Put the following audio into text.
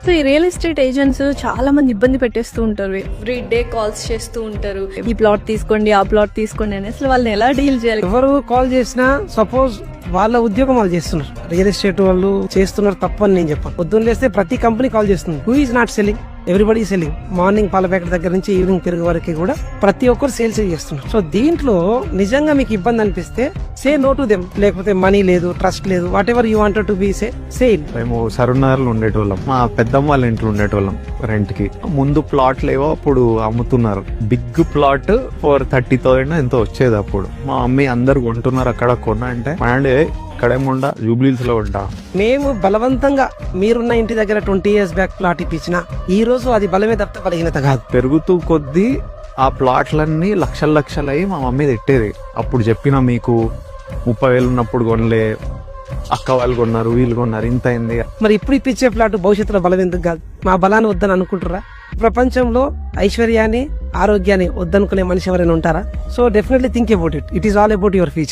So ఈ real estate agents చాలా మంది ఇబ్బంది పెట్టేస్తూ ఉంటారు. ఎవ్రీ డే కాల్స్ చేస్తూ ఉంటారు, ఈ ప్లాట్ తీసుకోండి, ఆ ప్లాట్ తీసుకోండి అని. అసలు వాళ్ళని ఎలా డీల్ చేయాలి? ఎవరు కాల్ చేసినా సపోజ్ వాళ్ళ ఉద్యోగం వాళ్ళు చేస్తున్నారు, రియల్ ఎస్టేట్ వాళ్ళు చేస్తున్నారు తప్పని నేను చెప్పాను. పొద్దున్న లేస్తే ప్రతి కంపెనీ కాల్ చేస్తుంది. Who is not selling? Everybody selling. Morning పాల ప్యాకెట్ దగ్గర నుంచి ఈవినింగ్ తిరిగే వరకు కూడా ప్రతి ఒక్కరు సేల్స్ చేస్తున్నారు. సో దీంట్లో నిజంగా మీకు ఇబ్బంది అనిపిస్తే సే నో టు దెమ్. లేకపోతే మనీ లేదు, ట్రస్ట్ లేదు, what ever you wanted to be say sale. మేము సరునగర్లో ఉండేటోళ్ళం, మా పెద్దమ్మ వాళ్ళ ఇంట్లో ఉండేటోళ్ళం రెంట్ కి. ముందు ప్లాట్ లేవో అప్పుడు అమ్ముతున్నారు. బిగ్ ప్లాట్ ఫర్ 30,000 ఎంతో వచ్చేది అప్పుడు. మా మమ్మీ అందరు కొంటున్నారు అక్కడ కొన్నా అంటే ఇక్కడేముండా జూబ్లీస్ లో ఉంటా. మేము బలవంతంగా మీరున్న ఇంటి దగ్గర 20 years బ్యాక్ ప్లాట్ ఇప్పించిన ఈ రోజు అది బలమే తప్ప బలహీనత కాదు. పెరుగుతూ కొద్దీ ఆ ప్లాట్లన్నీ లక్షలయ్యి మా మమ్మీ తిట్టేది. అప్పుడు చెప్పిన మీకు 30,000 ఉన్నప్పుడు కొనలే, అక్క వాళ్ళు కొన్నారు, వీళ్ళు కొన్నారు, ఇంత అయింది. మరి ఇప్పుడు ఇప్పించే ప్లాట్ భవిష్యత్తులో బలం ఎందుకు కాదు? మా బలాన్ని వద్దని అనుకుంటారా? ప్రపంచంలో ఐశ్వర్యాన్ని, ఆరోగ్యాన్ని వద్దనుకునే మనిషి ఎవరైనా ఉంటారా? So definitely think about it. It is all about your future.